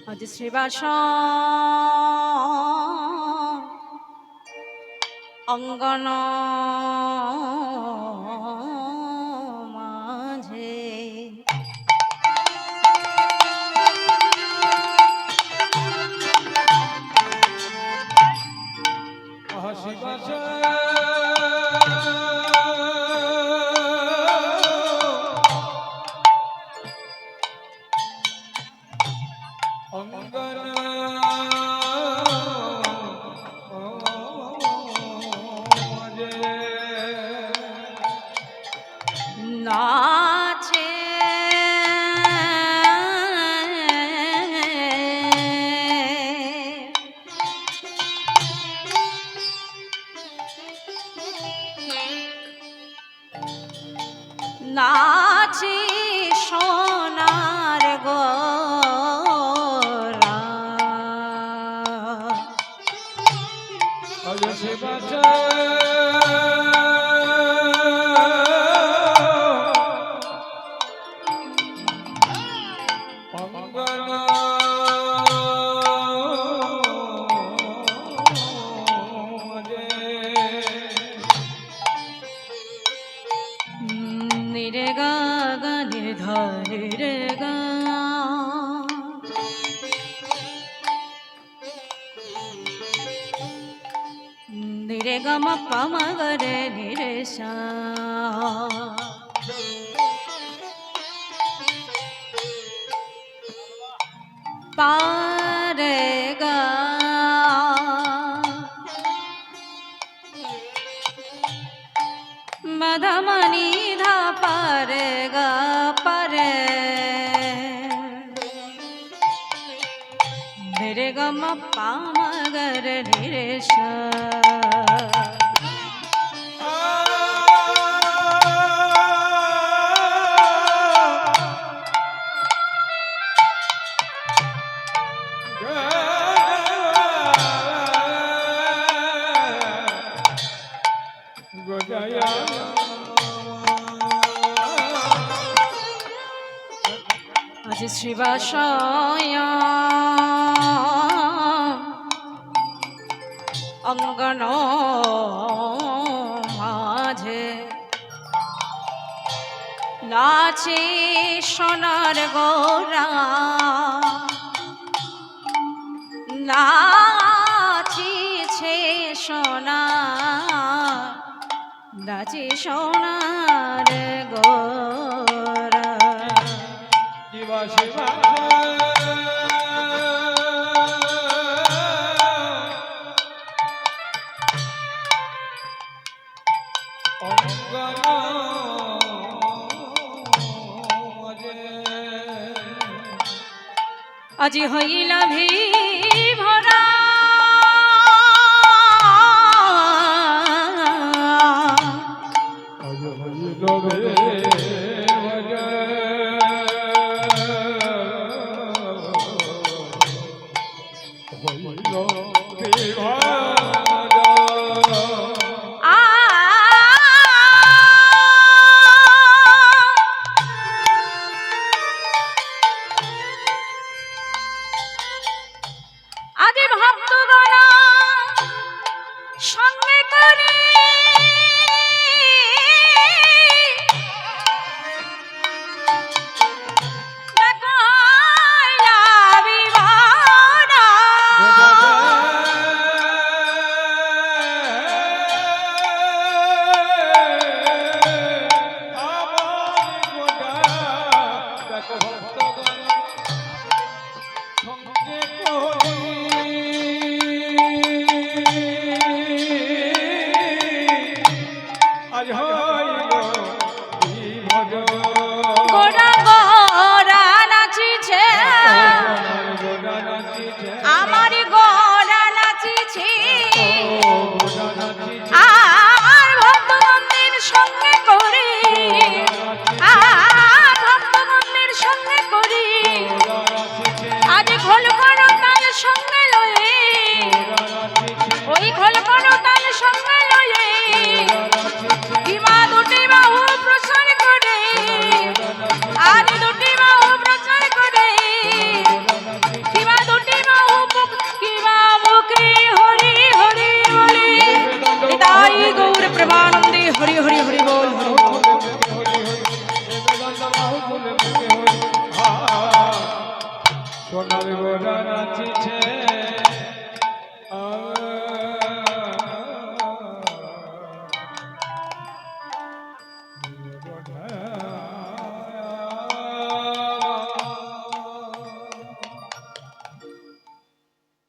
আজ শ্রীবাস অঙ্গন মাঝে নাচে নাচে সোনার গোরা নিরে গা গা নির্ধরে রে গা নিরে গা মা পা মা গা রে নিরে সা পা রে গা মধমনি ধা পারে গা পারে রে গ ম পা ম গ রে রে সা আজ শ্রীবাস অঙ্গন মাঝে নাচে সোনার গোরা নাচিছে সোনা নাচে সোনার গোরা আজি হইলা ভি ভরা আদি ভক্তগণ সঙ্গে করে সোনার গোড়া নাচিছে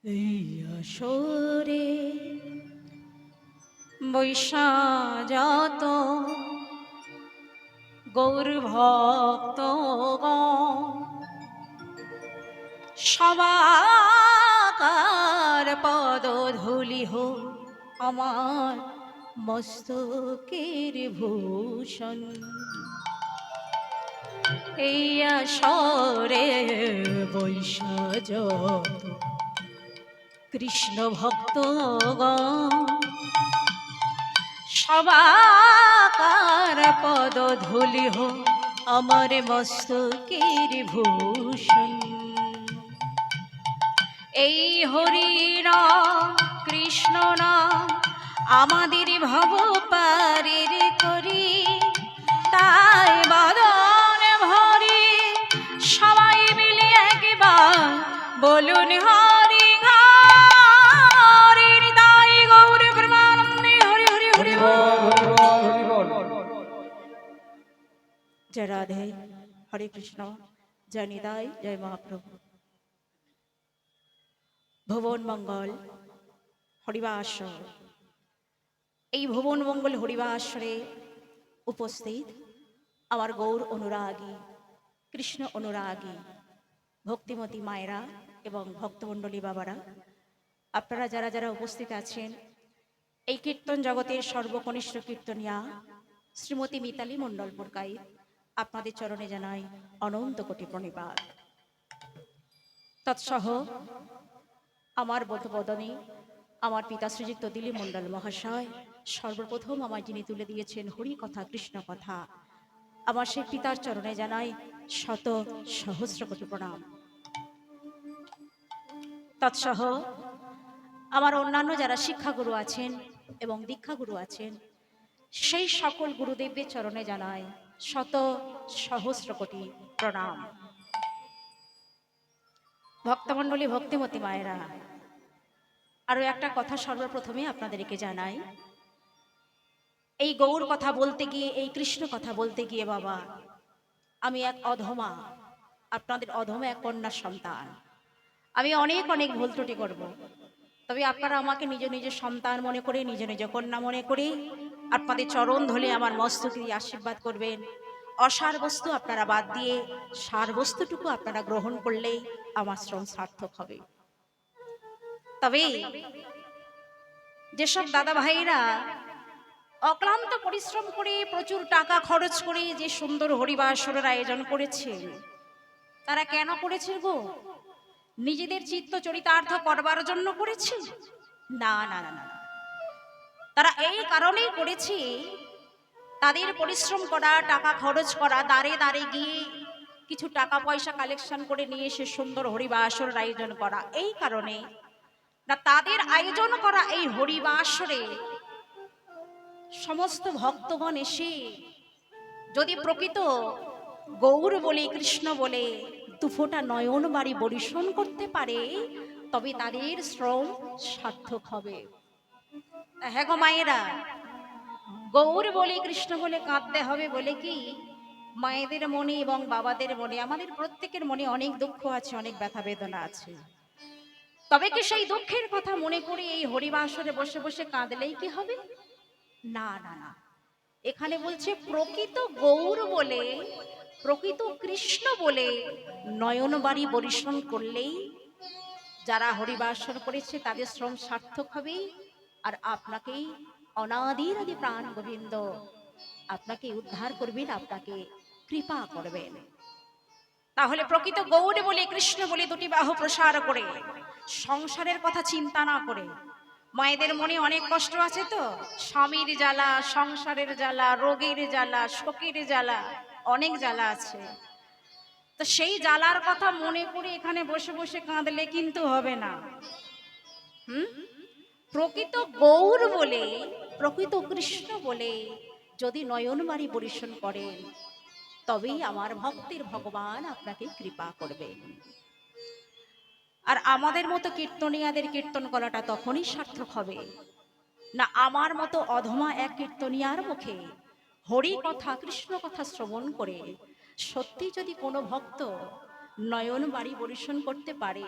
এই আসরে বৈশা যত গৌর ভক্ত সবার পদ ধুলি হো আমার মস্তকের ভূষণ। এই আসরে বৈশা যত কৃষ্ণ ভক্ত সবার পদ ধুলি হো আমার মস্তকের ভূষণ। এই হরি নাম কৃষ্ণ নাম আমাদের ভব পারের করি, তাই বদন ভরি সবাই মিলে একবার বলুন হরি হরি তাই গৌর প্রেমানন্দে হরি হরি হরি বল। জয় রাধে, হরে কৃষ্ণ, জয় নিতাই, জয় মহাপ্রভু। ভুবন মঙ্গল হরিবাসর, এই ভুবন মঙ্গল হরিবাসরে উপস্থিত আমার গৌর অনুরাগী, কৃষ্ণ অনুরাগী ভক্তিমতী মায়েরা এবং ভক্তমণ্ডলী বাবারা, আপনারা যারা যারা উপস্থিত আছেন, এই কীর্তন জগতের সর্বকনিষ্ঠ কীর্তনিয়া শ্রীমতী মিতালী মণ্ডল পুরকাইত, আপনাদের চরণে জানাই অনন্ত কোটি প্রণিপাত। তৎসহ আমার বোধবদনে আমার পিতা শ্রীযুক্ত দিলীপ মণ্ডল মহাশয় সর্বপ্রথম আমায় যিনি তুলে দিয়েছেন হরি কথা কৃষ্ণ কথা, আমার সেই পিতার চরণে জানাই শত সহস্র কোটি প্রণাম। তৎসহ আমার অন্যান্য যারা শিক্ষাগুরু আছেন এবং দীক্ষাগুরু আছেন, সেই সকল গুরুদেবদের চরণে জানাই শত সহস্র কোটি প্রণাম। ভক্তমণ্ডলী ভক্তিমতী মায়েরা, আরো একটা কথা সর্বপ্রথমে আপনাদেরকে জানাই, এই গৌর কথা বলতে গিয়ে, এই কৃষ্ণ কথা বলতে গিয়ে বাবা, আমি এক অধমা, আপনাদের অধমা এক কন্যা সন্তান। আমি অনেক অনেক ভুল ত্রুটি করব, তবে আপনারা আমাকে নিজ নিজ সন্তান মনে করে, নিজ নিজ কন্যা মনে করে আপনাদের চরণ ধরে আমার মস্তকে আশীর্বাদ করবেন। অসার বস্তু আপনারা বাদ দিয়ে সার বস্তুটুকু আপনারা গ্রহণ করলেই আমার শ্রম সার্থক হবে। তবে যেসব দাদা ভাইরা অক্লান্ত পরিশ্রম করে প্রচুর টাকা খরচ করে যে সুন্দর হরিবাসরের আয়োজন করেছে, তারা কেন করেছে গো? নিজেদের চিত্ত চরিতার্থ করবার জন্য করেছে? না না না না, তারা এই কারণেই করেছে, তাদের পরিশ্রম করা, টাকা খরচ করা, দাঁড়ে দাঁড়ে গিয়ে কিছু টাকা পয়সা কালেকশন করে নিয়ে এসে সুন্দর হরিবাসরের আয়োজন করা, এই কারণে না তাদের আয়োজন করা এই হরিবাসরে সমস্ত ভক্তগণ এসে যদি প্রকৃত গৌর বলে, কৃষ্ণ বলে দুফোঁটা নয়ন বাড়ি বরিশন করতে পারে, তবে তাদের শ্রম সার্থক হবে। হ্যাঁ গো মায়েরা, গৌর বলে কৃষ্ণ বলে কাঁদতে হবে বলে কি, মায়েদের মনে এবং বাবাদের মনে, আমাদের প্রত্যেকের মনে অনেক দুঃখ আছে, অনেক ব্যথা বেদনা আছে। তবে কি সেই দুঃখের কথা মনে করে এই হরিবাসরে বসে বসে কাঁদলেই কি হবে? না না না, এখানে বলছে প্রকৃত গৌর বলে, প্রকৃত কৃষ্ণ বলে নয়নবাড়ি বরিশন করলেই যারা হরিবাসর করেছে তাদের শ্রম সার্থক হবে। আর আপনাকেই অনাদির আদি প্রাণ গোবিন্দ আপনাকে উদ্ধার করবেন, আপনাকে কৃপা করবেন। তাহলে প্রকৃত গৌর বলে, কৃষ্ণ বলে দুটি বাহু প্রসার করে সংসারের কথা চিন্তা না করে, মায়েদের মনে অনেক কষ্ট আছে তো, স্বামীর জ্বালা, সংসারের জ্বালা, রোগের জ্বালা, শোকের জ্বালা, অনেক জ্বালা আছে। তো সেই জ্বালার কথা মনে করে এখানে বসে বসে কাঁদলে কিন্তু হবে না। প্রকৃত গৌর বলে, প্রকৃত কৃষ্ণ বলে যদি নয়নবাড়ি বরিশন করেন, তবেই আমার ভক্তের ভগবান আপনাকে কৃপা করবেন। আর আমাদের মতো কীর্তনিয়াদের কীর্তন করাটা তখনই সার্থক হবে না আমার মতো অধমা এক কীর্তনিয়ার মুখে হরি কথা কৃষ্ণ কথা শ্রবণ করে সত্যি যদি কোনো ভক্ত নয়ন বাড়ি পরিশন করতে পারে,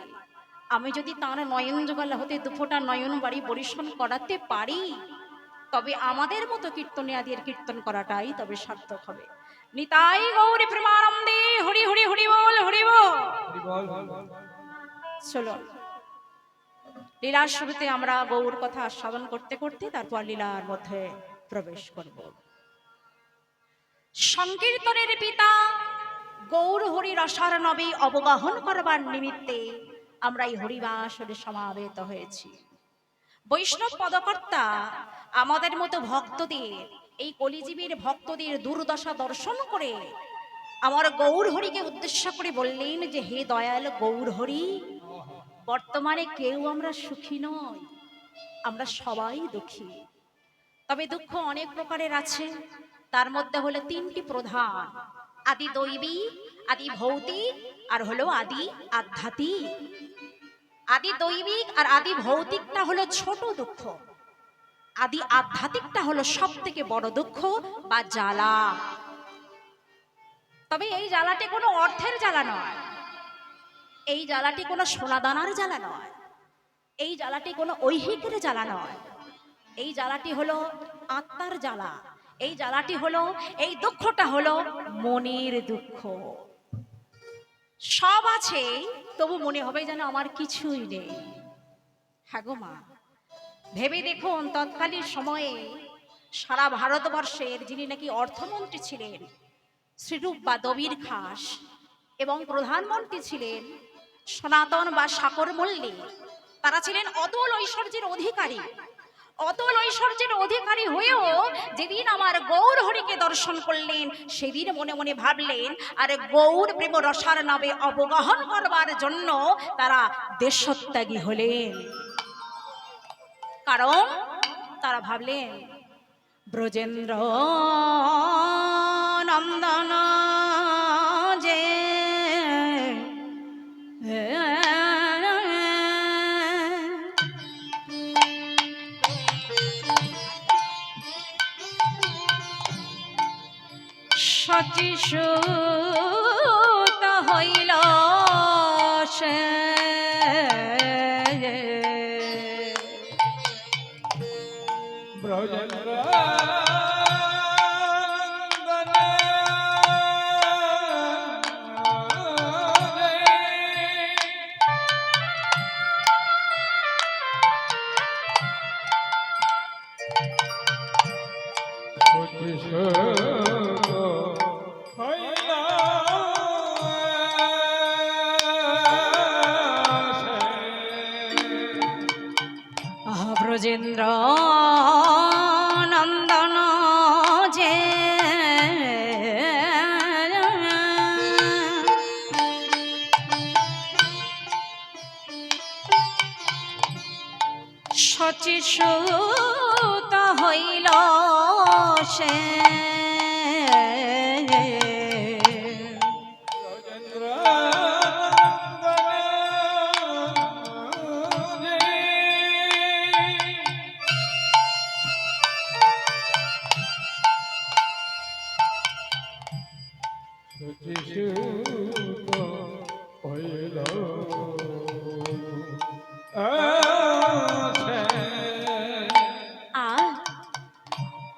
আমি যদি তাঁর নয়ন জোগালা হতে দুফোটা নয়ন বাড়ি পরিশন করাতে পারি, তবে আমাদের মতো কীর্তনিয়াদের কীর্তন করাটাই তবে সার্থক হবে। নিতাই গৌরী প্রেমানন্দে হরি হরি হরি বল হরি বল। চলো লীলার শুরুতে আমরা গৌর কথা আস্বাদন করতে করতে তারপর লীলার মধ্যে প্রবেশ করব। সংকীর্তনের পিতা গৌর হরি রসার নবে অবগাহন করবার নিমিত্তে আমরা এই হরিবাসরে সমাবেত হয়েছি। বৈষ্ণব পদকর্তা আমাদের মতো ভক্তদের, এই কলিজীবীর ভক্তদের দুর্দশা দর্শন করে আমার গৌর হরিকে উদ্দেশ্য করে বললেন যে হে দয়াল গৌর হরি, বর্তমানে কেউ আমরা সুখী নই, আমরা সবাই দুঃখী। তবে দুঃখ অনেক প্রকারের আছে, তার মধ্যে হলো তিনটি প্রধান, আদি দৈবিক, আদি ভৌতিক আর হলো আদি আধ্যাত্মিক। আদি দৈবিক আর আদি ভৌতিকটা হলো ছোট দুঃখ, আদি আধ্যাত্মিকটা হলো সব থেকে বড় দুঃখ বা জ্বালা। তবে এই জ্বালাটি কোনো অর্থের জ্বালা নয়, এই জ্বালাটি কোনো সোনাদানার জ্বালা নয়, এই জ্বালাটি কোনো ঐহিকের জ্বালা নয়, এই জ্বালাটি হলো আত্মার জ্বালা। এই জ্বালাটি হলো, এই দুঃখটা হলো মনের দুঃখ। সব আছে তবু মনে হবে যেন আমার কিছুই নেই। হ্যাঁ গো মা, ভেবে দেখুন তৎকালীন সময়ে সারা ভারতবর্ষের যিনি নাকি অর্থমন্ত্রী ছিলেন শ্রীরূপ বা দবির খাস, এবং প্রধানমন্ত্রী ছিলেন সনাতন বা সাকর মল্লিক, তারা ছিলেন অতুল ঐশ্বর্যের অধিকারী। অতুল ঐশ্বর্যের অধিকারী হয়েও যেদিন আমার গৌর হরিকে দর্শন করলেন, সেদিন মনে মনে ভাবলেন আর গৌর প্রেম রসার নামে অবগাহন করবার জন্য তারা দেশত্যাগী হলেন। কারণ তারা ভাবলেন ব্রজেন্দ্র নন্দন যে সচিসূত হইল সে ব্রজেন্দ্র ব্রজেন্দ্র নন্দন যে সচিসূত হইল সে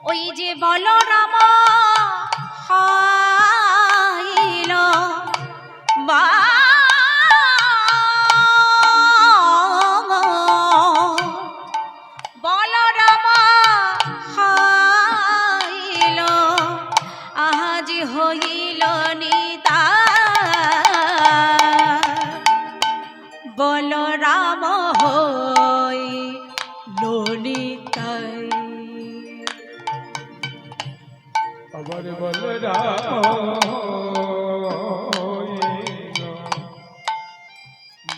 ওই যে বলরাম হাইল বা বলরাম হাইল আজ হইল নিতা বলরাম হই ললিতাই আবার বলরাম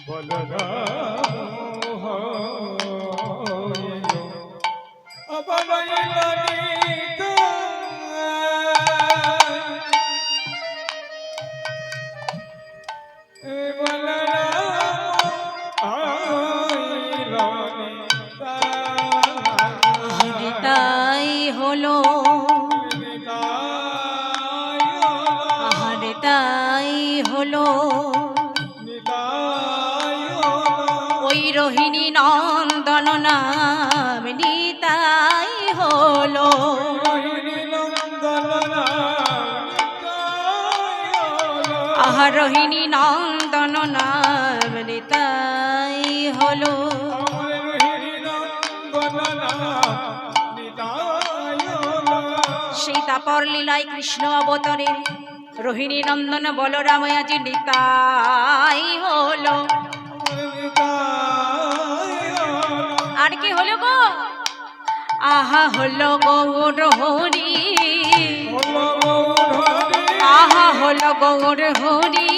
বলরাম আবার ললিতা বলরাম রোহিণী নন্দন নাম নিতাই হলো। রোহিণী নন্দন নাম নিতাই হলো। আহা রোহিণী নন্দন নাম নিতাই হলো। আমার রোহিণী নন্দন নাম নিতাই হলো। সেই তাপর লীলায় কৃষ্ণ অবতারে রোহিণী নন্দন বলরাম আজ নিতাই হলো। আমার নিতাই হলো। আর কি হলো গো? আহা হলো গৌর হরি, হলো গৌর হরি। আহা হলো গৌর হরি।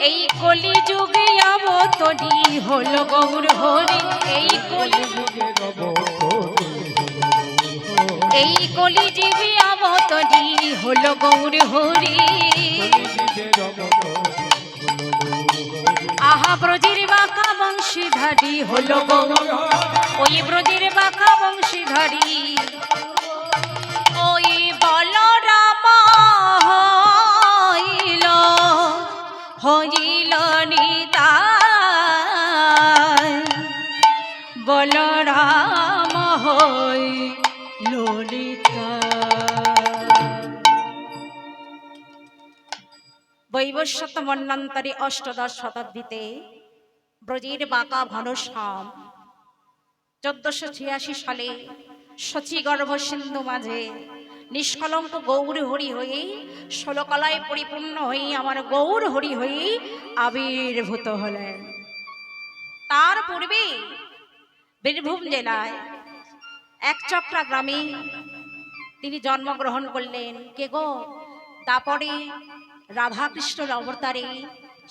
এই কলি যুগে অবতরি হলো গৌর হরি। এই কলি এই কলি যুগে অবতরি হলো গৌর হরি। আহা ব্রজের বাঁকা বংশীধারী হলো গৌর, ওই ব্রজের বাঁকা বংশীধারী ওই বলরাম হইল, হইল নিতাই। বলরাম হইল নিতাই। বৈবস্বত মন্বন্তরে অষ্টদশ শতাব্দীতে ব্রজের বাঁকা ঘনশ্যাম 1486 সালে শচীগর্ভ সিন্ধু মাঝে নিষ্কলঙ্ক গৌর হরি হয়ে 16 কলায় পরিপূর্ণ হয়ে আমার গৌর হরি হয়ে আবির্ভূত হলেন। তার পূর্বে বীরভূম জেলায় একচক্রা গ্রামে তিনি জন্মগ্রহণ করলেন। কে গো? তারপরে রাধাকৃষ্ণের অবতারে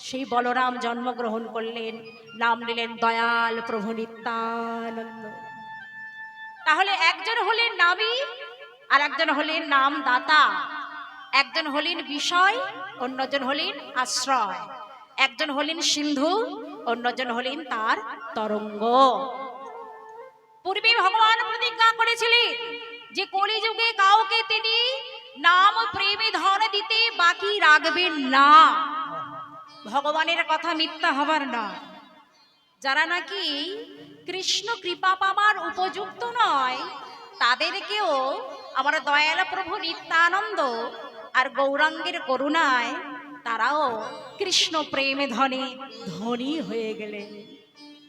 সেই বলরাম জন্মগ্রহণ করলেন, নাম নিলেন দয়াল প্রভু নিত্যানন্দ। তাহলে একজন হলেন নাবী আর একজন হলেন নাম দাতা, একজন হলেন বিষয়, অন্যজন হলেন আশ্রয়, একজন হলেন সিন্ধু, অন্যজন হলেন তার তরঙ্গ। পূর্বে ভগবান প্রতিজ্ঞা করেছিলেন যে কলিযুগে কাউকে তিনি নাম প্রেমে ধন দিতে বাকি রাখবেন না। ভগবানের কথা মিথ্যা হবার না। যারা নাকি কৃষ্ণ কৃপা পাবার উপযুক্ত নয় তাদেরকেও আমার দয়াল প্রভু নিত্যানন্দ আর গৌরাঙ্গের করুণায় তারাও কৃষ্ণ প্রেমে ধনে ধনী হয়ে গেলেন।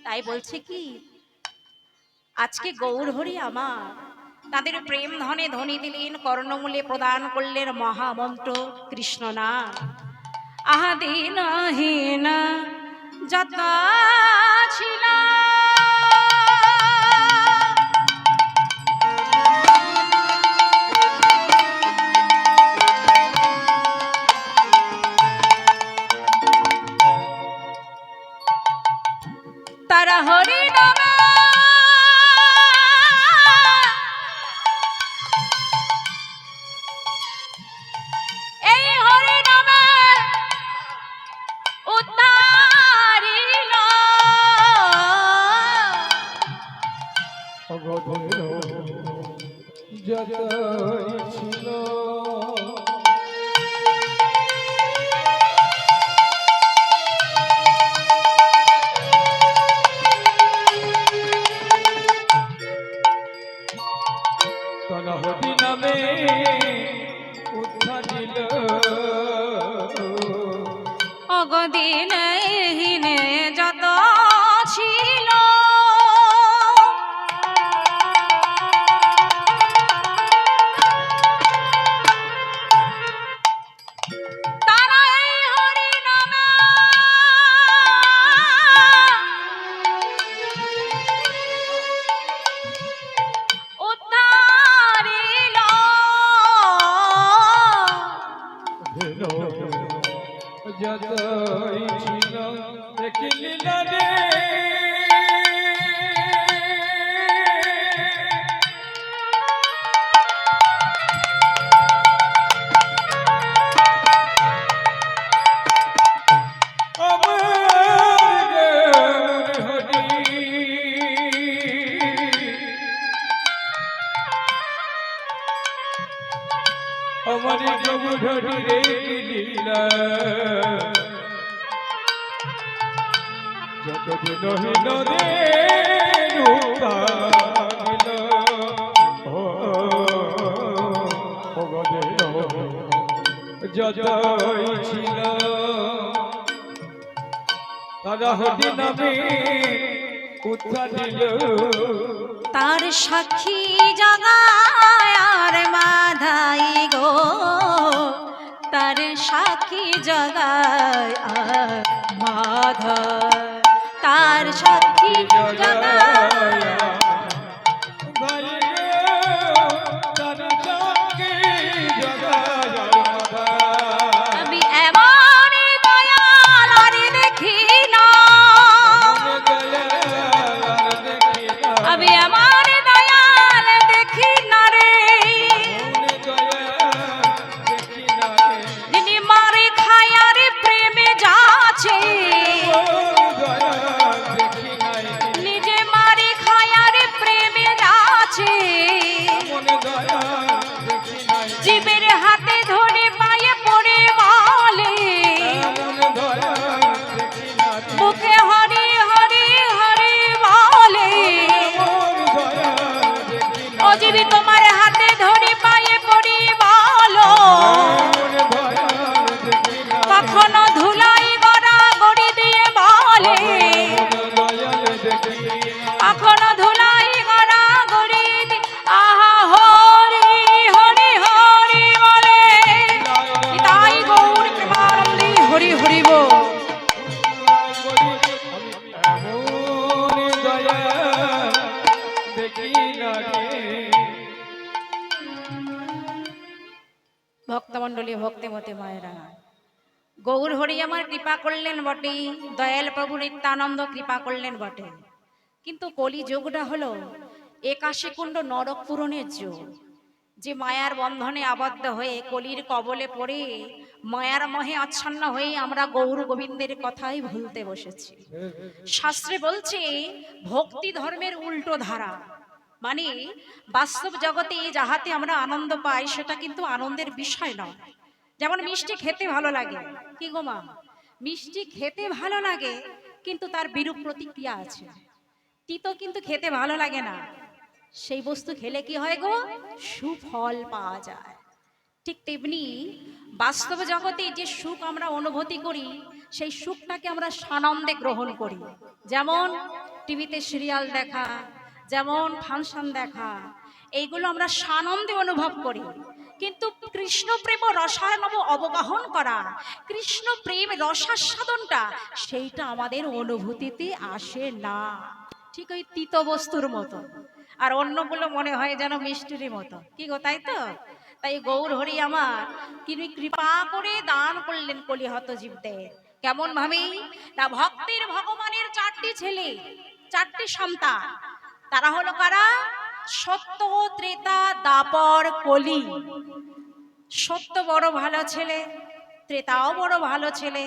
তাই বলছে কি আজকে গৌর হরি আমার তাদের প্রেম ধনে ধনী দিলেন, কর্ণমূলে প্রদান করলেন মহামন্ত্র কৃষ্ণ নাম। আহা দিনহীন যত ছিল তারা হরি নামে এই হরি নামে উদ্ধারিল। যতই ছিল তনহরি নামে উদ্ধারিল। অগদিনহীনে যত ছিল তারা এই হরি নামে উদ্ধারিল। যতই ছিল এক লীলা রে যতদিন হইল রে রূপালিল ও গজের যতই ছিল তারা হরি নামে উৎসাহিল তার সাক্ষী জগায় আর মাধাই গো, তার সাক্ষী জগায় আর মাধা, তার সাক্ষী জগায় আমি এমন দয়াল আর দেখি না, আমি এমন দয়াল দেখি না রে, যিনি মারে খায় আর প্রেমে যাচ্ছে, নিজে মারে খায় আর প্রেমে যাচ্ছে, জীবের হাতে ধরে পায়ে পড়ে বলে মুখে হরি হরি হরি বলে, ও জীবী তোমার হাতে ধরে পায়ে পড়ি বলো, কখনো ধুলাই গড়া গড়ি দিয়ে বলে, কখনো ধুলাই গড়া গড়ি দিয়ে আহা হরি হরি হরি বলে, তাই গৌর প্রেমানন্দে হরি হরি বল। ভক্তমণ্ডলী ভক্তিমতী মায়েরা, গৌর হরি আমার কৃপা করলেন বটে, দয়াল প্রভু নিত্যানন্দ কৃপা করলেন বটে, কিন্তু কলি যুগটা হলো ৮১ কুণ্ড নরক পূরণের যুগ, যে মায়ার বন্ধনে আবদ্ধ হয়ে কলির কবলে পড়ে মায়ার মোহে আচ্ছন্ন হয়ে আমরা গৌর গোবিন্দের কথাই ভুলতে বসেছি। শাস্ত্রে বলছে ভক্তি ধর্মের উল্টো ধারা, মানে বাস্তব জগতে যাহাতে আমরা আনন্দ পাই সেটা কিন্তু আনন্দের বিষয় নয়। যেমন মিষ্টি খেতে ভালো লাগে, কি গো মা, মিষ্টি খেতে ভালো লাগে কিন্তু তার বিরূপ প্রতিক্রিয়া আছে। তিতো কিন্তু খেতে ভালো লাগে না, সেই বস্তু খেলে কি হয় গো, সুফল পাওয়া যায়। ঠিক তেমনি বাস্তব জগতে যে সুখ আমরা অনুভূতি করি সেই সুখটাকে আমরা সানন্দে গ্রহণ করি, যেমন টিভিতে সিরিয়াল দেখা, যেমন ফাংশন দেখা, এইগুলো আমরা সানন্দে অনুভব করি। কিন্তু কৃষ্ণ প্রেম রসায়নব অবগাহন করা, কৃষ্ণ প্রেম রসাস্বাদনটা সেইটা আমাদের অনুভূতিতে আসে না, ঠিক ওই তিতো বস্তুর মতো, আর অন্যগুলো মনে হয় যেন মিষ্টির মতো, কি গো তাই তো? তাই গৌর হরি আমার তিনি কৃপা করে দান করলেন কলিহত জীবদের। কেমন ভাবে না, ভক্তের ভগবানের 4টি ছেলে, 4টি সন্তান, তারা হলো কারা, সত্য, ত্রেতা, দাপর, কলি। সত্য বড় ভালো ছেলে, ত্রেতাও বড় ভালো ছেলে,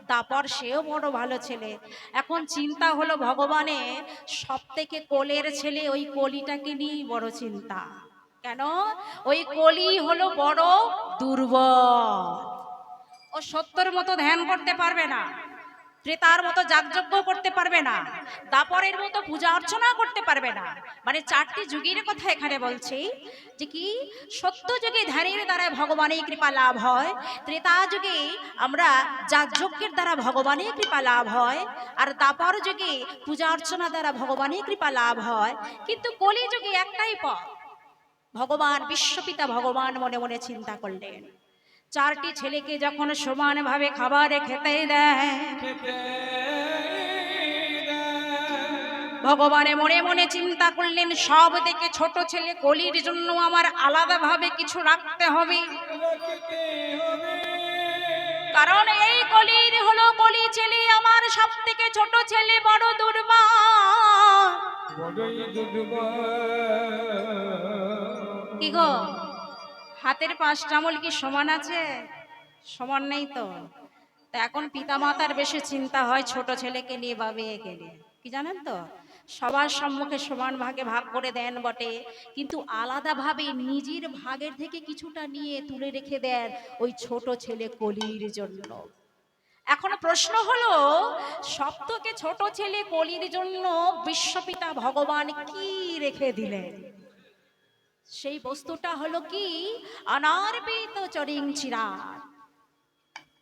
দাপর সেও বড় ভালো ছেলে। এখন চিন্তা হলো ভগবানের সব থেকে কোলের ছেলে ওই কলিটাকে নিয়েই বড় চিন্তা। কেন? ওই কলি হলো বড় দুর্বল, ও সত্যর মতো ধ্যান করতে পারবে না, ত্রেতার মতো যাগযজ্ঞ করতে পারবে না, দাপরের মতো পূজা অর্চনা করতে পারবে না। মানে 4টি যুগের কথা এখানে বলছি, যে কি সত্য যুগে ধ্যানের দ্বারা ভগবানের কৃপা লাভ হয়, ত্রেতা যুগে আমরা যাগযজ্ঞের দ্বারা ভগবানের কৃপা লাভ হয়, আর দাপর যুগে পূজা অর্চনা দ্বারা ভগবানের কৃপা লাভ হয়। কিন্তু কলি যুগে একটাই পথ, ভগবান বিশ্বপিতা ভগবান মনে মনে চিন্তা করলেন, 4টি ছেলেকে যখন সমানভাবে খাবারে খেতে দেয়, ভগবানে মনে মনে চিন্তা করলেন সব থেকে ছোট ছেলে কলির জন্য আমার আলাদাভাবে কিছু রাখতে হবে, কারণ এই কলির হলো কলি ছেলে আমার সব থেকে ছোট ছেলে, বড় দুর্বল। কি গো, হাতের 5টা আঙুল কি সমান আছে? সমান নেই তো। তা এখন পিতামাতার বেশি চিন্তা হয় ছোট ছেলেকে নিয়ে বা মেয়েকে নিয়ে, কি জানেন তো, সবার সম্মুখে সমান ভাগে ভাগ করে দেন বটে, কিন্তু আলাদাভাবে নিজের ভাগের থেকে কিছুটা নিয়ে তুলে রেখে দেন ওই ছোট ছেলে কলির জন্য। এখন প্রশ্ন হলো, সব থেকে ছোট ছেলে কলির জন্য বিশ্বপিতা ভগবান কি রেখে দিলেন? সেই বস্তুটা হলো কি, অনার্পিত চরিং চিরাত।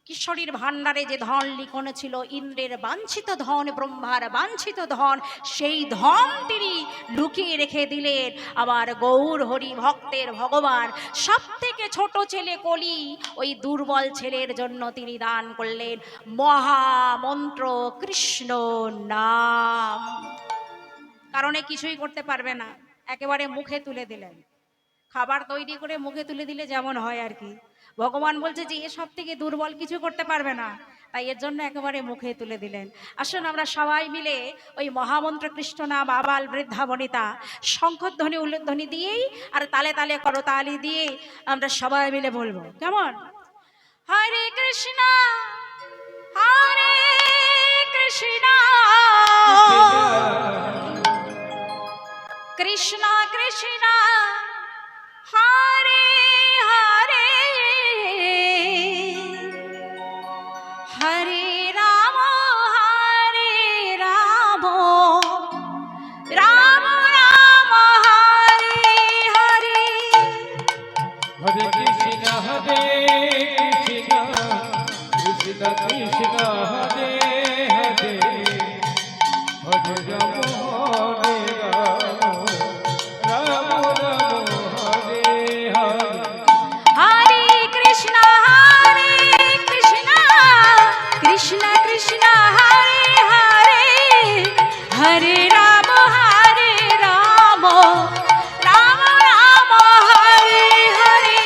কিশোরীর ভান্ডারে যে ধন লিখন ছিল, ইন্দ্রের বাঞ্ছিত ধন, ব্রহ্মার বাঞ্ছিত ধন, সেই ধন তিনি লুকিয়ে রেখে দিলেন আবার গৌর হরি ভক্তের ভগবান। সব থেকে ছোট ছেলে কলি, ওই দুর্বল ছেলের জন্য তিনি দান করলেন মহামন্ত্র কৃষ্ণ নাম। কারণে কিছুই করতে পারবে না, একেবারে মুখে তুলে দিলেন। খাবার তৈরি করে মুখে তুলে দিলে যেমন হয় আর কি, ভগবান বলছে যে এ সব থেকে দুর্বল কিছু করতে পারবে না, তাই এর জন্য একেবারে মুখে তুলে দিলেন। আসুন আমরা সবাই মিলে ওই মহামন্ত্র কৃষ্ণ নাম আবাল বৃদ্ধা বনিতা শঙ্খধ্বনি উল্লেধ্বনি দিয়েই আর তালে তালে করতালি দিয়ে আমরা সবাই মিলে বলবো, কেমন? হরে কৃষ্ণ হরে কৃষ্ণ কৃষ্ণ কৃষ্ণ হরে হরে হরে রাম রাম রাম হরে হরে। হরে কৃষ্ণ কৃষ্ণ কৃষ্ণ কৃষ্ণ হরে হরে, হরে রাম হরে রাম, রাম রাম হরে হরে। হরে কৃষ্ণ কৃষ্ণ কৃষ্ণ কৃষ্ণ হরে হরে হরে রাম রাম রাম হরে হরে।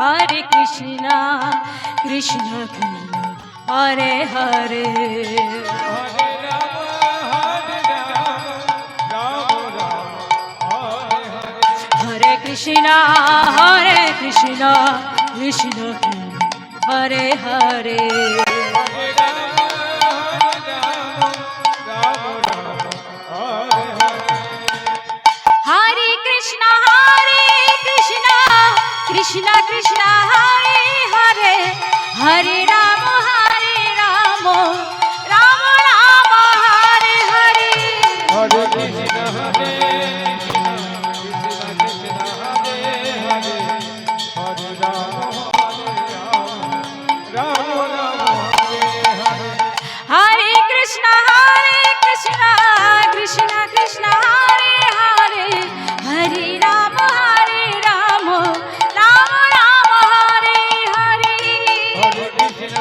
হরে কৃষ্ণ কৃষ্ণ কৃষ্ণ কৃষ্ণ হরে হরে, হরে রাম হরে রাম, রাম রাম হরে হরে। হরে কৃষ্ণ কৃষ্ণ কৃষ্ণ হরে হরে হরে রাম রাম রাম হরে হরে। হরে কৃষ্ণ কৃষ্ণ কৃষ্ণ হরে হরে। হরে রাম রাম রাম হরে হরে। হরে কৃষ্ণ কৃষ্ণ কৃষ্ণ কৃষ্ণ হরে হরে হরে রাম রাম রাম হরে হরে। হরে কৃষ্ণ কৃষ্ণ কৃষ্ণ কৃষ্ণ হরে হরে, হরে রাম রাম রাম হরে হরে। হরে কৃষ্ণ কৃষ্ণ কৃষ্ণ কৃষ্ণ হরে হরে হরে রাম রাম রাম হরে হরে। হরে কৃষ্ণ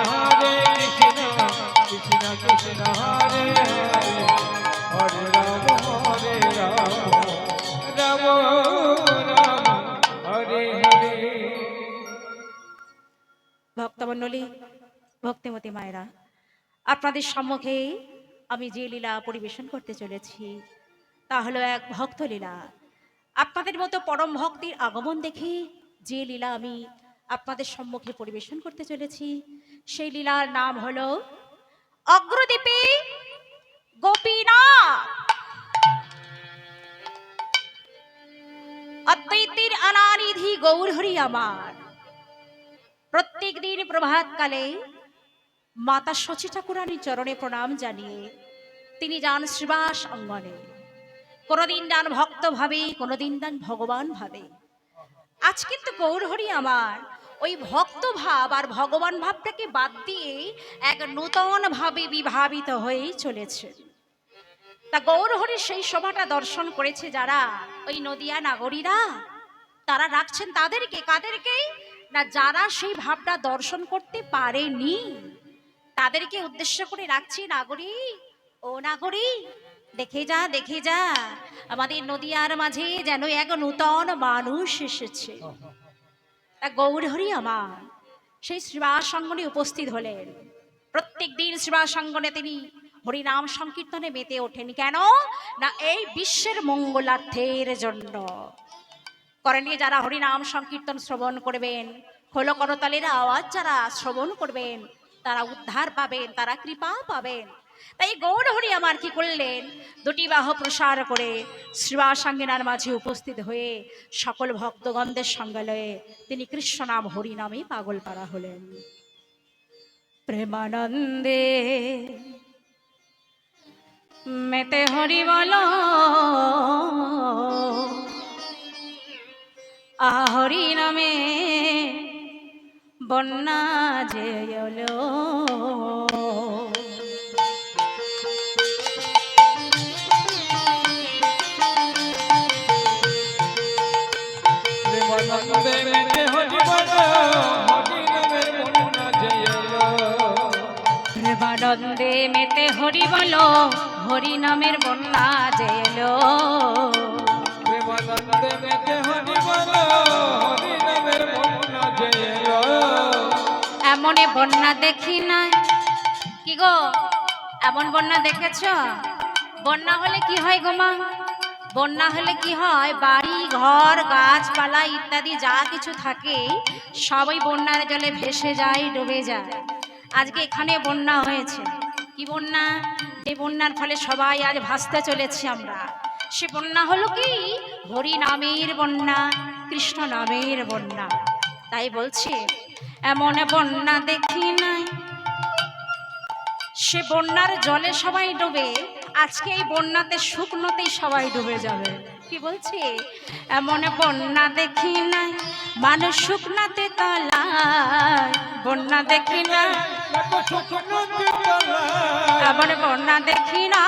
কৃষ্ণ কৃষ্ণ কৃষ্ণ হরে হরে, হরে রাম রাম রাম হরে হরে। ভক্তমণ্ডলী, ভক্তিমতী মায়েরা, আপনাদের সম্মুখে আমি যে লীলা পরিবেশন করতে চলেছি তা হলো এক ভক্ত লীলা। আপনাদের মতো পরম ভক্তির আগমন দেখে যে লীলা আমি আপনাদের সম্মুখে পরিবেশন করতে চলেছি সেই লীলার নাম হলো অগ্রদ্বীপে গোপীনাথ। অদ্বৈতের অনানিধি গৌর হরি আমার প্রত্যেক দিন প্রভাতকালে মাতা শচী ঠাকুরানীর চরণে প্রণাম জানিয়ে তিনি যান শ্রীবাস অঙ্গনে। কোনোদিন যান ভক্ত ভাবে, কোনোদিন যান ভগবান ভাবে। আজ কিন্তু গৌর হরি আমার ওই ভক্ত ভাব আর ভগবান ভাবটাকে বাদ দিয়ে এক নূতন ভাবে বিভাবিত হয়েই চলেছে। তা গৌর হরির সেই শোভাটা দর্শন করেছে যারা, ওই নদিয়া নাগরীরা, তারা রাখছেন তাদেরকে, কাদেরকে না, যারা সেই ভাবটা দর্শন করতে পারেনি তাদেরকে উদ্দেশ্য করে রাখছি, নাগরী ও নাগরী দেখে যা দেখে যা, আমাদের নদিয়ার মাঝে যেন এক নূতন মানুষ এসেছে। তা গৌর হরি আমার সেই শ্রীবাস অঙ্গনে উপস্থিত হলেন। প্রত্যেক দিন সেবাসঙ্গনে তিনি হরিনাম সংকীর্তনে মেতে ওঠেন। কেন না এই বিশ্বের মঙ্গলার্থের জন্য। করণীয় যারা হরিনাম সংকীর্তন শ্রবণ করবেন, খোল করতালের আওয়াজ যারা শ্রবণ করবেন, তারা উদ্ধার পাবেন, তারা কৃপা পাবেন। তাই গৌর হরি আমার কি করলেন, দুটি বাহু প্রসার করে শ্রীবাসাঙ্গিনার মাঝে উপস্থিত হয়ে সকল ভক্তগণদের সঙ্গে লয়ে তিনি কৃষ্ণ নাম হরি নামে পাগল পাড়া হলেন। প্রেমানন্দে মেতে হরি বলো, হরি নামে বন্যা যে এলো। প্রেমানন্দে মেতে হরি বলো, হরি নামের বন্যা যে এলো। প্রেমানন্দে মেতে হরি বলো, হরি নামের বন্যা যে এলো। প্রেমানন্দে মেতে হরি বলো, হরি নামের বন্যা যে এলো। এমনে বন্যা দেখি নাই, কি গো এমন বন্যা দেখেছ? বন্যা হলে কি হয় গো মা? বন্যা হলে কি হয়, বাড়ি ঘর গাছপালা ইত্যাদি যা কিছু থাকে সবই বন্যার জলে ভেসে যায়, ডুবে যায়। আজকে এখানে বন্যা হয়েছে, কি বন্যা? যে বন্যার ফলে সবাই আজ ভাসতে চলেছি আমরা। সে বন্যা হলো কি? হরি নামের বন্যা, কৃষ্ণ নামের বন্যা। তাই বলছি এমন বন্যা দেখি নাই, সে বন্যার জলে সবাই ডুবে। আজকে এই বন্যাতে শুকনোতেই সবাই ডুবে যাবে। কি বলছি? এমন বন্যা দেখি নাই, মানুষ শুকনাতে তলায়। বন্যা দেখি না, এমন বন্যা দেখি না।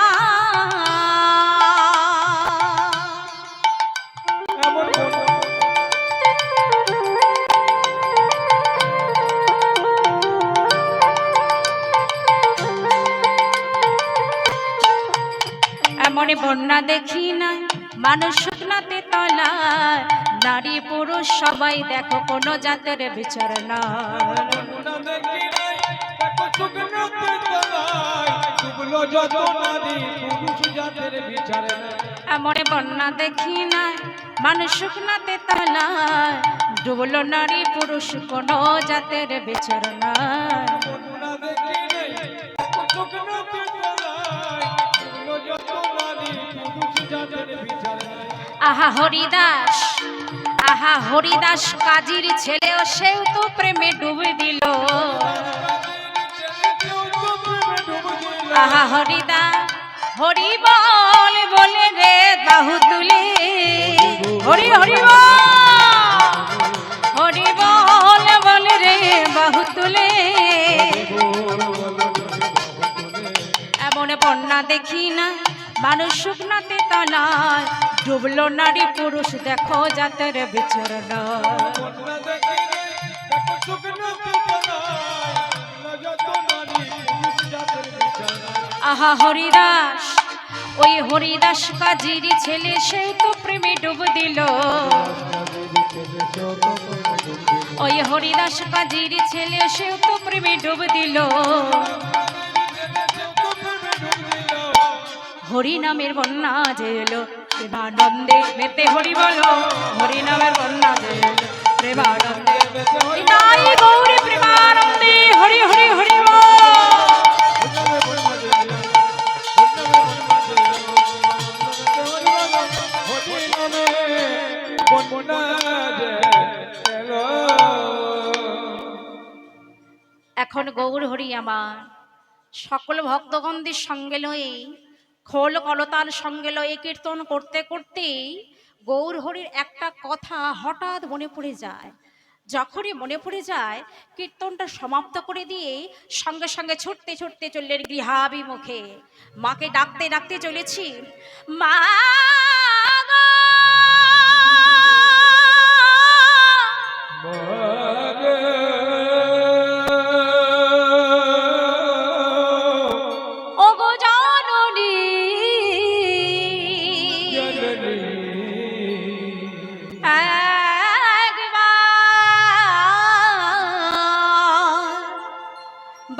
এমন বন্যা দেখি নাই, মানুষ শুকনাতে তলায়। নারী পুরুষ সবাই দেখো, কোনো জাতের বিচার না। এমন বন্যা দেখি নাই, মানুষ শুকনাতে তলায়। ডুবলো নারী পুরুষ, কোনো জাতের বিচার না। আহা হরিদাস, আহা হরিদাস কাজীর ছেলেও সেও তো প্রেমে ডুবে দিল। আহা হরিদাস, হরি বল বলে রে বাহু তুলে। হরি হরি বল, হরি বল বলে রে বাহু তুলে। এমন বন্যা দেখি না, মানুষ শুকনাতে তলায়। ডুবলো নারী পুরুষ, দেখো জাতের বিচার না। আহা হরিদাস, ওই হরিদাস কাজীর ছেলে সেও তো প্রেমে ডুব দিল। ওই হরিদাস কাজীর ছেলে সেও তো প্রেমে ডুব দিল। হরি নামের বন্যা যে এলো, প্রেমানন্দে মেতে হরি বলো, হরি নামের বন্যা যে এলো। প্রেমানন্দে নিতাই গৌরী প্রেমানন্দে হরি হরি হরি বল। এখন গৌর হরি আমার সকল ভক্তগণদের সঙ্গে লয়ে, খোল কলতার সঙ্গে লয়ে কীর্তন করতে করতে গৌর হরির একটা কথা হঠাৎ মনে পড়ে যায়। যখনই মনে পড়ে যায়, কীর্তনটা সমাপ্ত করে দিয়ে সঙ্গে সঙ্গে ছুটতে ছুটতে চললেন গৃহাভিমুখে। মাকে ডাকতে ডাকতে চলেছি, মা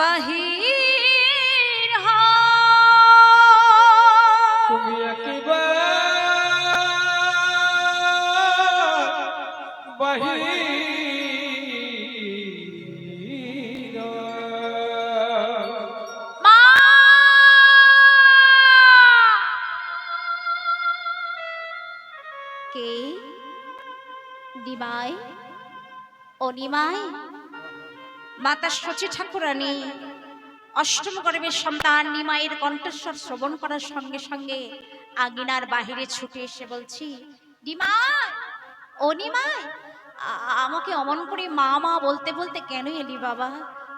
বাহির কে? নিমাই, ও নিমাই। মাতা শচী ঠাকুরানী অষ্টম গর্ভের সন্তান নিমাইয়ের কণ্ঠস্বর শ্রবণ করার সঙ্গে সঙ্গে আঙিনার বাহিরে ছুটে এসে বলছি, নিমাই, ও নিমাই, আমাকে অমন করে মা মা বলতে বলতে কেন এলি বাবা?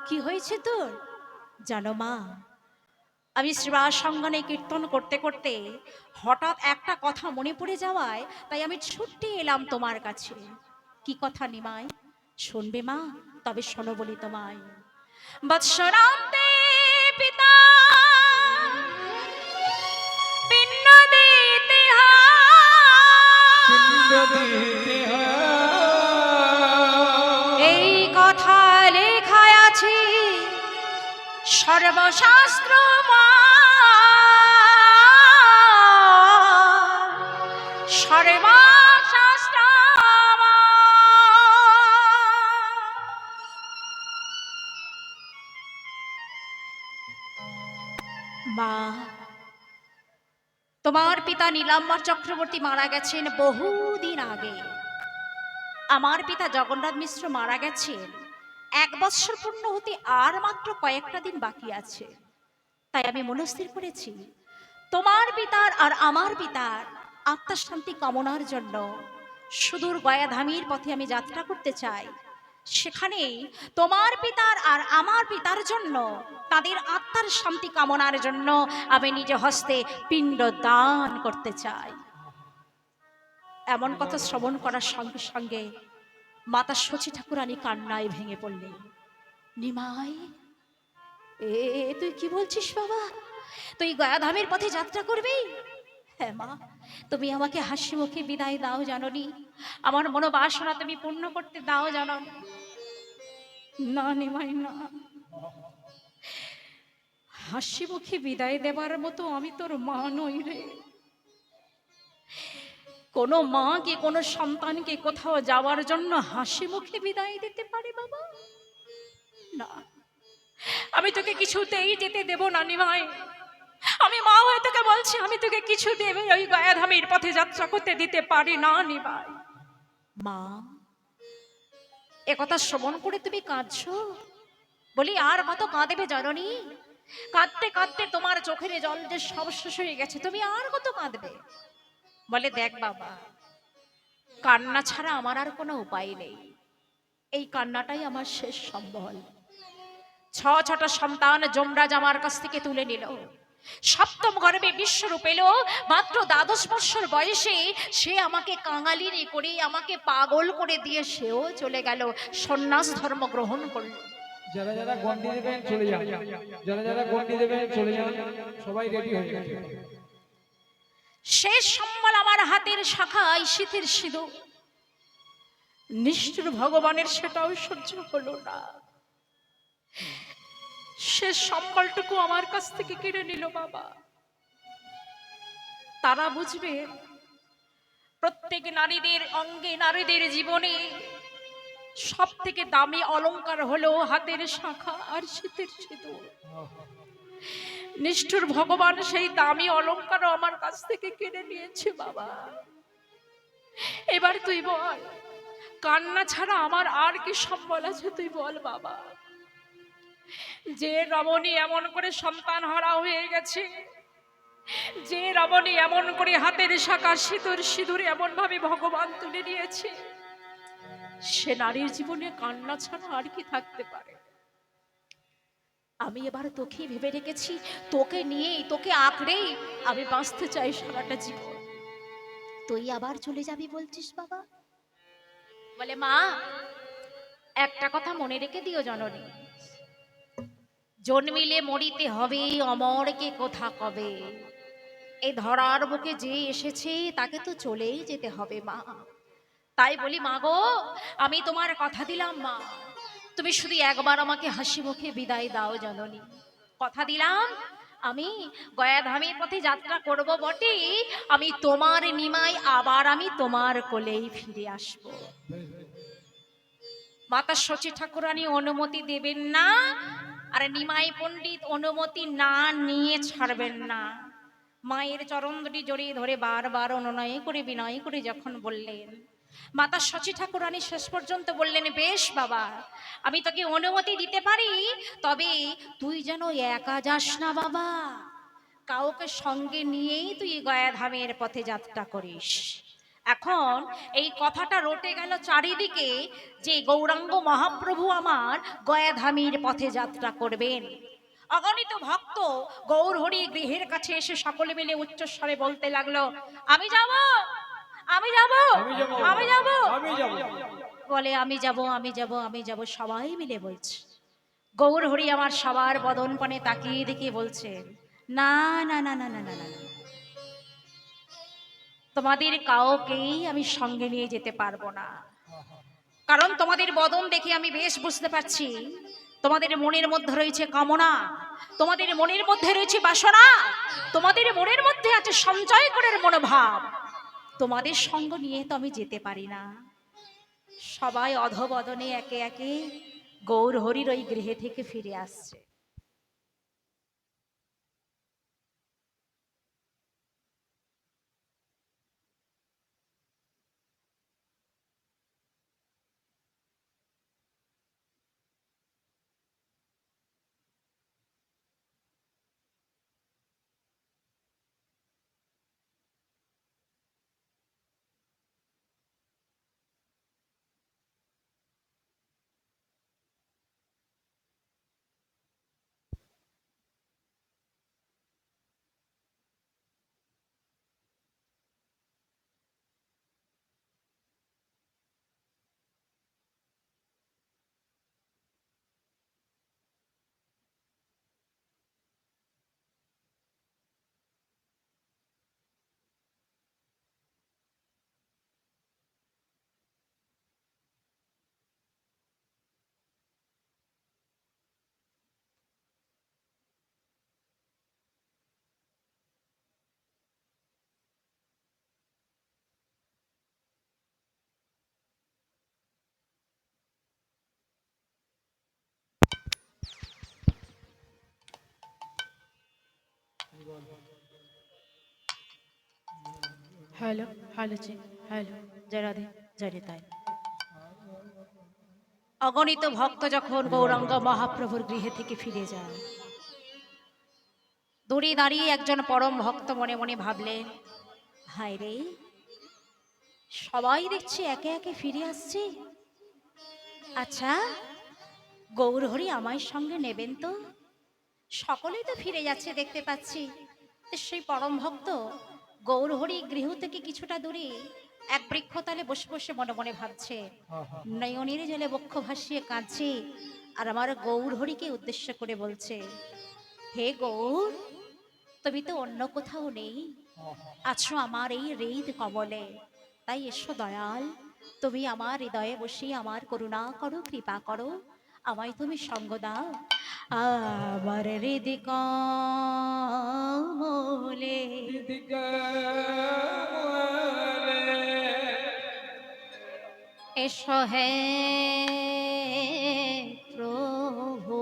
কি হয়েছে তোর? জানো মা, আমি শ্রীবাসঙ্গনে কীর্তন করতে করতে হঠাৎ একটা কথা মনে পড়ে যাওয়ায় তাই আমি ছুটে এলাম তোমার কাছে। কি কথা নিমাই? শুনবে মা? তবে শোনো বলি তোমায়। বৎসরান্তে পিতা পিণ্ড দিতে পিণ্ড দিতে এই কথা লেখায় আছে সর্বশাস্ত্র সর্বশাস্ত্র। মা, তোমার পিতা নীলাম্বর চক্রবর্তী মারা গেছেন বহুদিন আগে। আমার পিতা জগন্নাথ মিশ্র মারা গেছেন 1 বৎসর পূর্ণ হতে আর মাত্র কয়েকটা দিন বাকি আছে। তাই আমি মনস্থির করেছি তোমার পিতার আর আমার পিতার আত্মার শান্তি কামনার জন্য সুদূর গয়াধামীর পথে আমি যাত্রা করতে চাই। সেখানে তোমার পিতার আর আমার পিতার জন্য, তাদের আত্মার শান্তি কামনার জন্য আমি নিজ হস্তে পিণ্ড দান করতে চাই। এমন কথা শ্রবণ করার সঙ্গে সঙ্গে মাতা শচী ঠাকুরানী কান্নায় ভেঙে পড়লেন। নিমাই, তুই কি বলছিস বাবা? তুই গয়াধামের পথে যাত্রা করবি? হ্যাঁ মা, তুমি আমাকে হাসি মুখে বিদায় দাও জাননি, আমার মনোবাসনা তুমি পূর্ণ করতে দাও জানো। না নিমাই না, হাসি মুখে বিদায় দেবার মতো আমি তোর মা নই রে। কোনো মা কি কোনো সন্তানকে কোথাও যাওয়ার জন্য হাসি মুখে বিদায় দিতে পারে বাবা? না, আমি তোকে কিছুতেই যেতে দেব না নিমাই। আমি মা হয়ে তোকে বলছি, আমি তোকে কিছু দেবে ওই গয়াধামের পথে যাত্রা করতে দিতে পারি না নিমাই। মা, একথা শ্রবণ করে তুমি কাঁদছো? বলি আর কত কাঁদবে জননী? কাঁদতে কাঁদতে তোমার চোখের জল যে সব শেষ হয়ে গেছে, তুমি আর কত কাঁদবে? বলে দেখ বাবা, কান্না ছাড়া আমার আর কোনো উপায় নেই। এই কান্নাটাই আমার শেষ সম্বল। 6টা সন্তান যমরাজ আমার কাছ থেকে তুলে নিল। সপ্তম গর্ভে বিশ্বরূপ এলো। মাত্র 12 বছর বয়সে সে আমাকে কাঙালিনী করে, আমাকে পাগল করে দিয়ে সেও চলে গেল, সন্ন্যাস ধর্ম গ্রহণ করলো। যারা যারা গন্ডি দেবেন চলে যান, যারা যারা গন্ডি দেবেন চলে যান, সবাই রেডি হয়ে গেছে। শেষ সম্বল আমার হাতের শাখায় শীতের সিঁদুর। নিষ্ঠুর ভগবানের সেটাও সহ্য হলো না, শেষ সম্বলটুকু আমার কাছ থেকে কেড়ে নিল বাবা। তারা বুঝবে প্রত্যেক নারীদের অঙ্গে, নারীদের জীবনে সব থেকে দামি অলংকার হলো হাতের শাখা আর শীতের সিঁদুর। নিষ্ঠুর ভগবান সেই দামি অলংকারও আমার কাছ থেকে কেড়ে নিয়েছে বাবা। এবার তুই বল, কান্না ছাড়া আমার আর কি সম্বল আছে? তুই বল বাবা। যে রমণী এমন করে সন্তান হারা হয়ে গেছে, যে রমণী এমন করে হাতের শাখা সিঁদুর সিঁদুরে এমন ভাবে ভগবান তুলে নিয়েছে, সে নারীর জীবনে কান্না ছাড়া আর কি থাকতে পারে? আমি এবার তোকে ভেবে রেখেছি, তোকে নিয়েই, তোকে আঁকড়েই আমি বাঁচতে চাই সারাটা জীবন। তুই আবার চলে যাবি বলছিস বাবা? বলে মা, একটা কথা মনে রেখে দিও জননী, জন্মিলে মরিতে হবে, অমরকে কোথা কবে। এই ধরার বুকে যে এসেছে তাকে তো চলেই যেতে হবে মা। তাই বলি মা গো, আমি তোমার কথা দিলাম মা, তুমি শুধু একবার আমাকে হাসি মুখে বিদায় দাও জননী। কথা দিলাম আমি গয়াধামের পথে যাত্রা করব বটে, আমি তোমার নিমাই আবার আমি তোমার কোলেই ফিরে আসব। মাতা শচী ঠাকুরানী অনুমতি দেবেন না, আর নিমাই পণ্ডিত অনুমতি না নিয়ে ছাড়বেন না। মায়ের চরণ দুটি জড়িয়ে ধরে বারবার অনুনয় করে বিনয় করে যখন বললেন, মাতা শচী ঠাকুরানী শেষ পর্যন্ত বললেন, বেশ বাবা, আমি তোকে অনুমতি দিতে পারি, তবে তুই যেন একা যাস না বাবা, কাউকে সঙ্গে নিয়েই তুই গয়াধামের পথে যাত্রা করিস। এখন এই কথাটা রটে গেল চারিদিকে যে গৌরাঙ্গ মহাপ্রভু আমার গয়াধামের পথে যাত্রা করবেন। অগণিত ভক্ত গৌর হরি গৃহের কাছে এসে সকলে মিলে উচ্চস্বরে বলতে লাগলো, আমি যাব, আমি যাব, আমি যাব, বলে আমি যাব, আমি যাব, আমি যাব, সবাই মিলে বলছে। গৌর হরি আমার সবার বদন পানে তাকিয়ে দেখে বলছে, না না না না না না না, তোমাদের কাউকেই আমি সঙ্গে নিয়ে যেতে পারবো না। কারণ তোমাদের বদন দেখে আমি বেশ বুঝতে পারছি তোমাদের মনের মধ্যে রয়েছে কামনা, তোমাদের মনের মধ্যে রয়েছে বাসনা, তোমাদের মনের মধ্যে আছে সঞ্চয় করার মনোভাব। তোমাদের সঙ্গ নিয়ে তো আমি যেতে পারি না। সবাই অধবদনে একে একে গৌর হরির ওই গৃহে থেকে ফিরে আসছে। हेलो हेलो जी हेलो जय राधे जय निताई। অগণিত ভক্ত যখন গৌরাঙ্গ মহাপ্রভুর গৃহে থেকে ফিরে যায়, দূরে দাঁড়িয়ে একজন পরম ভক্ত মনে মনে ভাবলেন, হায় রে, সবাই দেখছি একে একে ফিরে আসছে। আচ্ছা, গৌর হরি আমায় সঙ্গে নেবেন তো? সকলেই তো ফিরে যাচ্ছে দেখতে পাচ্ছি। সেই পরম ভক্ত গৌর হরি গৃহ থেকে কিছুটা দূরে এক বৃক্ষতলে বসে বসে মনে মনে ভাবছে, নয়নের জলে বক্ষ ভাসিয়ে কাঁদছে, আর আমার গৌর হরিকে উদ্দেশ্য করে বলছে, হে গৌর, তুমি তো অন্য কোথাও নেই, আছো আমার এই হৃদ কমলে, তাই এসো দয়াল, তুমি আমার হৃদয়ে বসে আমার করুণা করো, কৃপা করো, আমায় তুমি সঙ্গ দাও। আমার হৃদ কমলে এসো হে প্রভু,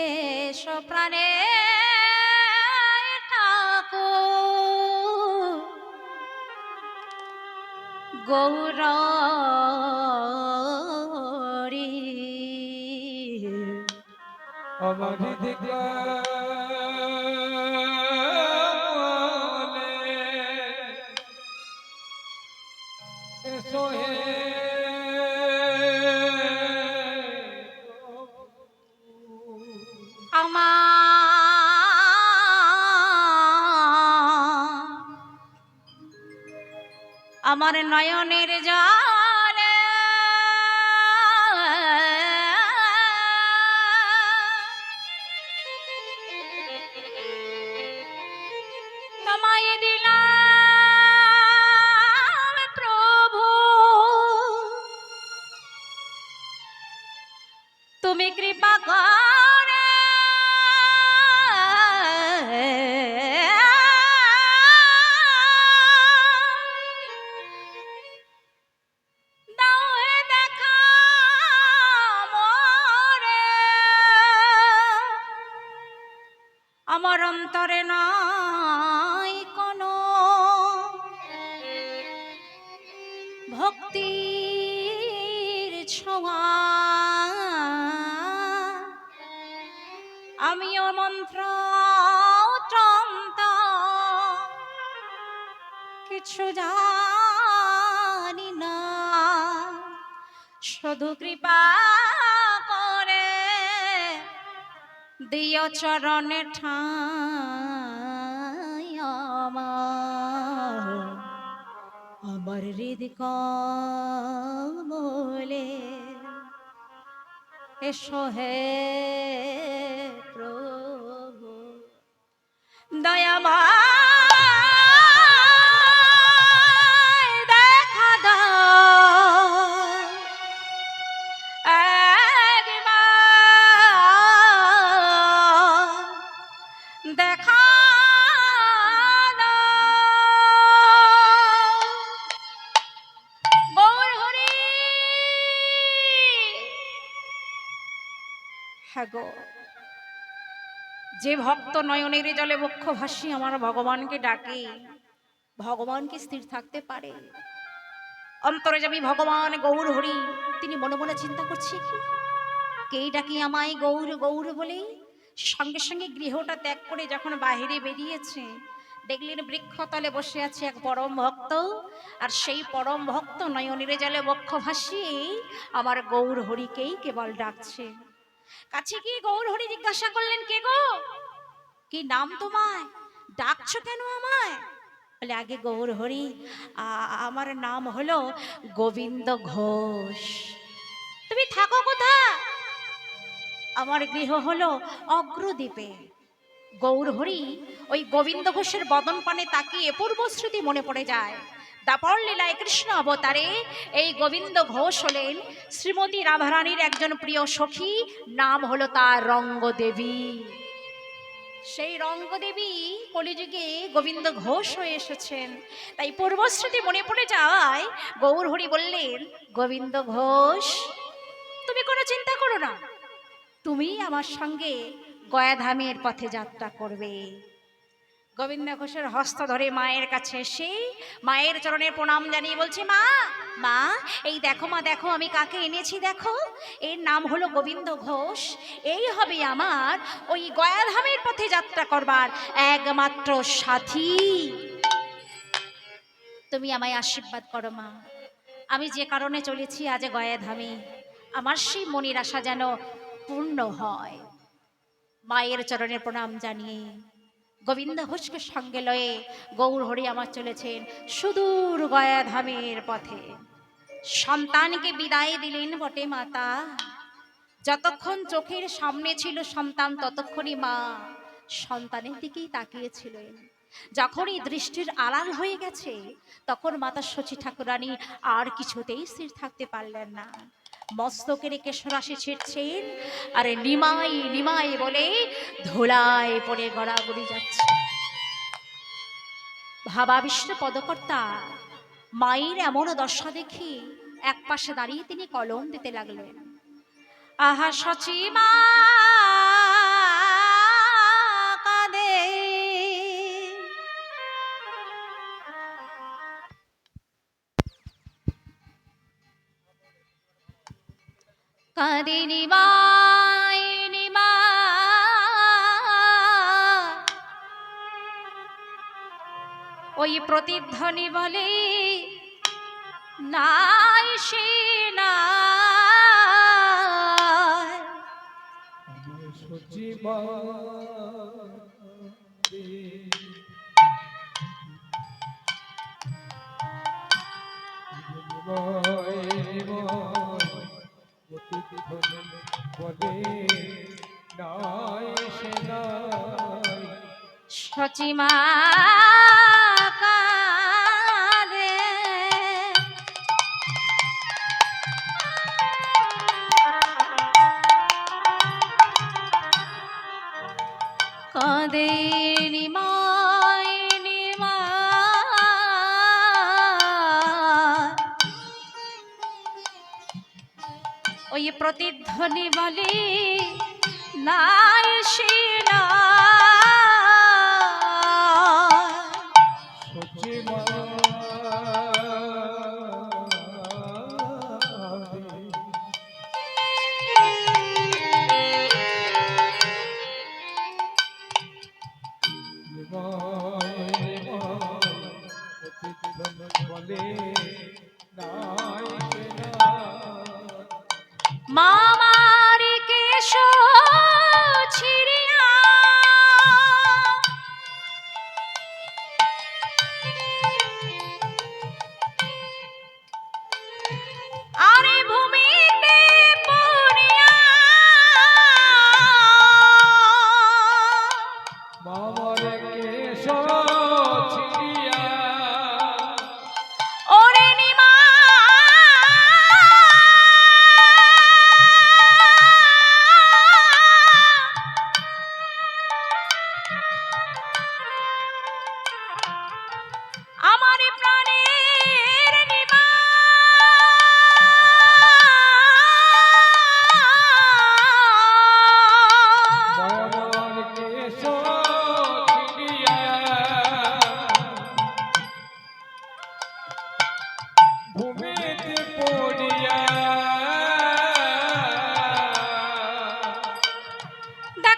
এসো প্রাণে ঠাকুর গৌরী, আমার হৃদয় এসো হে আমার নয়নের জলে তোমায় দিলাম প্রভু, তুমি কৃপা করে আমার অন্তরে নাই কোনো ভক্তির ছোঁয়া, আমিও মন্ত্র তন্ত্র কিছু জানি না, শুধু কৃপা করে দিও চরণে ঠাঁই আমার হৃদকমলে এসো হে প্রভু দয়াময় দেখা দাও একবার দেখা গো, যে ভক্ত নয়নের জলে বক্ষ ভাসি আমার ভগবানকে ডাকে, ভগবানকে স্থির থাকতে পারে। অন্তরে যাবি ভগবান গৌর হরি, তিনি মনে মনে চিন্তা করছে কি কে ডাকি আমায় গৌর গৌর বলে। সঙ্গে সঙ্গে গৃহটা ত্যাগ করে যখন বাহিরে বেরিয়েছে, দেখলেন বৃক্ষতলে বসে আছে এক পরম ভক্ত, আর সেই পরম ভক্ত নয়নের জলে বক্ষ ভাসিয়ে আমার গৌর হরিকেই কেবল ডাকছে। কাছে গিয়ে গৌর হরি জিজ্ঞাসা করলেন, কে গো, কি নাম তোমায়, ডাকছো কেন আমায়? বলে, আগে গৌর হরি আমার নাম হলো গোবিন্দ ঘোষ। তুমি থাকো কোথায়? আমার গৃহ হলো অগ্রদ্বীপে। গৌর হরি ওই গোবিন্দ ঘোষের বদন পানে তাকিয়ে পূর্বস্মৃতি মনে পড়ে যায়। দাপর লীলায় কৃষ্ণ অবতারে এই গোবিন্দ ঘোষ হলেন শ্রীমতী রাধারানীর একজন প্রিয় সখী, নাম হলো তার রঙ্গদেবী। সেই রঙ্গদেবী কলিযুগে গোবিন্দ ঘোষ হয়ে এসেছেন, তাই পূর্বস্মৃতি মনে পড়ে যায়। গৌর হরি বললেন, গোবিন্দ ঘোষ তুমি কোনো চিন্তা করো না, তুমি আমার সঙ্গে গয়াধামের পথে যাত্রা করবে। গোবিন্দ ঘোষের হস্ত ধরে মায়ের কাছে এসে মায়ের চরণে প্রণাম জানিয়ে বলছে, মা মা এই দেখো, মা দেখো আমি কাকে এনেছি, দেখো এর নাম হলো গোবিন্দ ঘোষ, এই হবে আমার ওই গয়াধামের পথে যাত্রা করবার একমাত্র সাথী। তুমি আমায় আশীর্বাদ করো মা, আমি যে কারণে চলেছি আজ গয়াধামে, আমার সেই মনের আশা যেন পূর্ণ হয়। মায়ের চরণে প্রণাম জানিয়ে গোবিন্দ ঘোষকে সঙ্গে লয়ে গৌর হরি আমার চলেছেন সুদূর গয়াধামের পথে। সন্তানকে বিদায় দিলেন বটে মাতা, যতক্ষণ চোখের সামনে ছিল সন্তান ততক্ষণই মা সন্তানের দিকেই তাকিয়েছিলেন। যখনই দৃষ্টির আড়াল হয়ে গেছে তখন মাতা শচী ঠাকুরানী আর কিছুতেই স্থির থাকতে পারলেন না, মস্তকের কেশরাশি ছিটছেন আর নিমাই নিমাই বলে ধুলায় পড়ে গড়াগড়ি যাচ্ছে। ভাবাবিষ্ট পদকর্তা মায়ের এমন দশা দেখে এক পাশে দাঁড়িয়ে তিনি কলম দিতে লাগলেন, আহা শচী মা কাঁদে, কাঁদে নিমাই নিমাই, ওই প্রতিধ্বনি বলে নাই সে নাই, সচি মা শচী মা কাঁদে, কাঁদে নিমাই নিমাই, ওই প্রতিধ্বনি বলে নাই সে নাই,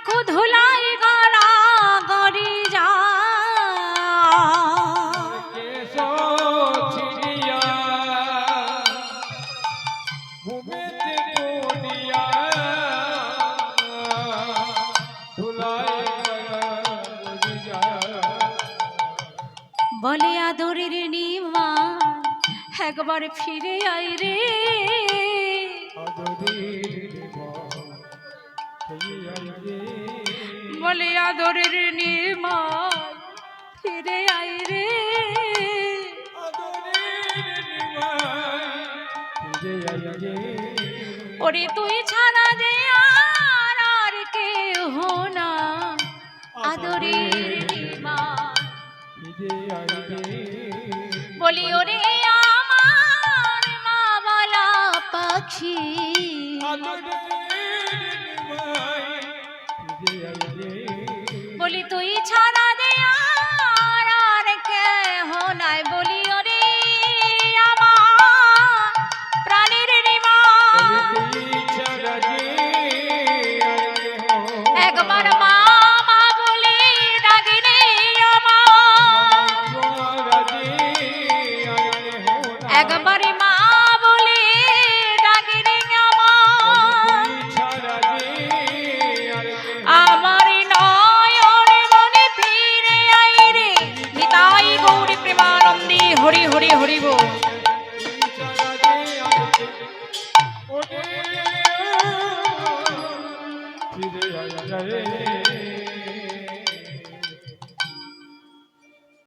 দেখো ধুলাই গড়া গড়ি যা কেশো ছিড়িয়া ভূমিতে পড়িয়া ধুলাই গড়িয়া বলে আদরের নিমা একবার ফিরে আই রে বলে আদরের নিমা ফিরে আই রে ওরে তুই ছাড়া যে আর কেহ না আদরের নিমা বলি ওরে আমার মা বলা পাখি বলি তুই ছাড়া দে আর কেহ নাই বলি ওরে আমার প্রাণের রিমা একবার মা মা বলে ডাকে রে আমার একবার মা বলে ডাকে রে আমার নয়ন মনে ফিরে আই রে নিতাই গৌরী প্রেমানন্দে হরি হরি হরি বল ফিরে আয়